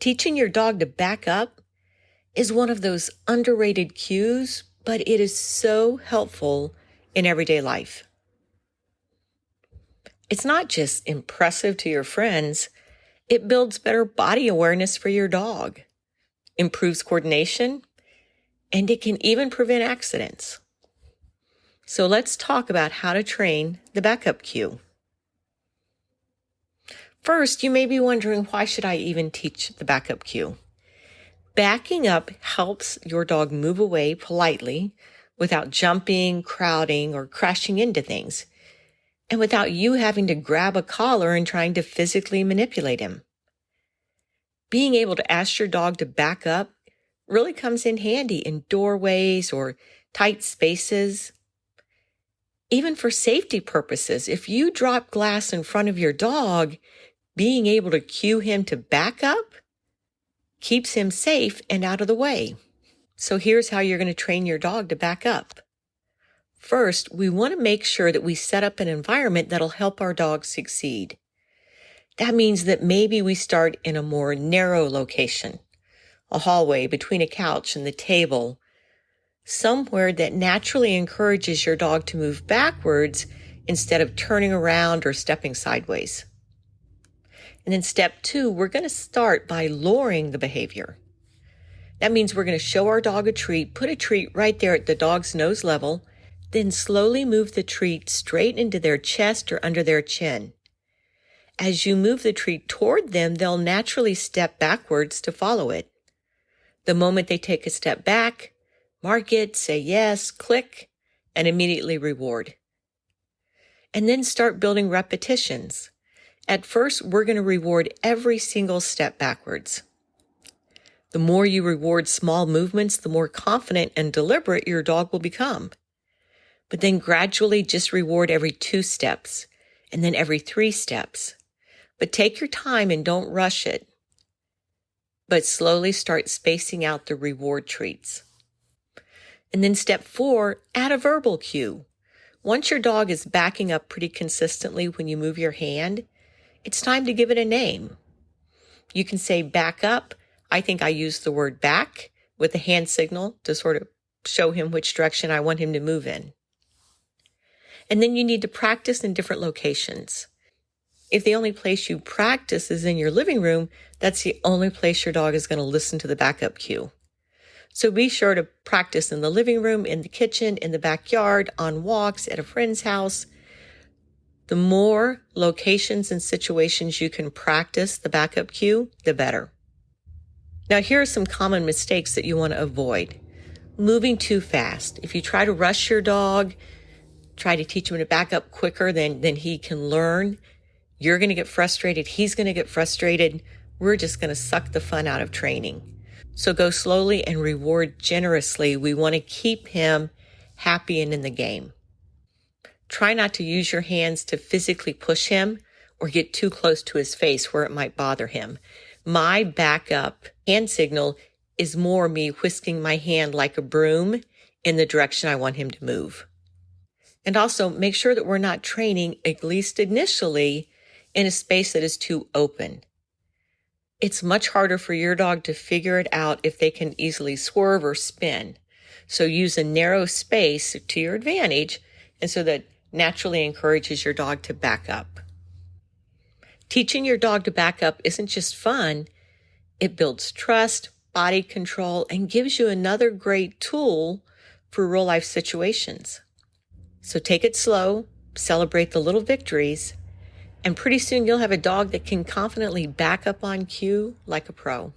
Teaching your dog to back up is one of those underrated cues, but it is so helpful in everyday life. It's not just impressive to your friends, it builds better body awareness for your dog, improves coordination, and it can even prevent accidents. So let's talk about how to train the backup cue. First, you may be wondering, why should I even teach the backup cue? Backing up helps your dog move away politely without jumping, crowding, or crashing into things, and without you having to grab a collar and trying to physically manipulate him. Being able to ask your dog to back up really comes in handy in doorways or tight spaces. Even for safety purposes, if you drop glass in front of your dog, being able to cue him to back up keeps him safe and out of the way. So here's how you're going to train your dog to back up. First, we want to make sure that we set up an environment that'll help our dog succeed. That means that maybe we start in a more narrow location, a hallway between a couch and the table, somewhere that naturally encourages your dog to move backwards instead of turning around or stepping sideways. And then step 2, we're going to start by lowering the behavior. That means we're going to show our dog a treat, put a treat right there at the dog's nose level, then slowly move the treat straight into their chest or under their chin. As you move the treat toward them, they'll naturally step backwards to follow it. The moment they take a step back, mark it, say yes, click, and immediately reward. And then start building repetitions. At first, we're going to reward every single step backwards. The more you reward small movements, the more confident and deliberate your dog will become. But then gradually just reward every 2 steps, and then every 3 steps. But take your time and don't rush it. But slowly start spacing out the reward treats. And then step 4, add a verbal cue. Once your dog is backing up pretty consistently when you move your hand, it's time to give it a name. You can say back up. I think I use the word back with a hand signal to sort of show him which direction I want him to move in. And then you need to practice in different locations. If the only place you practice is in your living room, that's the only place your dog is going to listen to the backup cue. So be sure to practice in the living room, in the kitchen, in the backyard, on walks, at a friend's house. The more locations and situations you can practice the backup cue, the better. Now, here are some common mistakes that you want to avoid. Moving too fast. If you try to rush your dog, try to teach him to back up quicker than he can learn, you're going to get frustrated. He's going to get frustrated. We're just going to suck the fun out of training. So go slowly and reward generously. We want to keep him happy and in the game. Try not to use your hands to physically push him or get too close to his face where it might bother him. My backup hand signal is more me whisking my hand like a broom in the direction I want him to move. And also make sure that we're not training, at least initially, in a space that is too open. It's much harder for your dog to figure it out if they can easily swerve or spin. So use a narrow space to your advantage, and so that naturally encourages your dog to back up. Teaching your dog to back up isn't just fun. It builds trust, body control, and gives you another great tool for real-life situations. So take it slow, celebrate the little victories, and pretty soon you'll have a dog that can confidently back up on cue like a pro.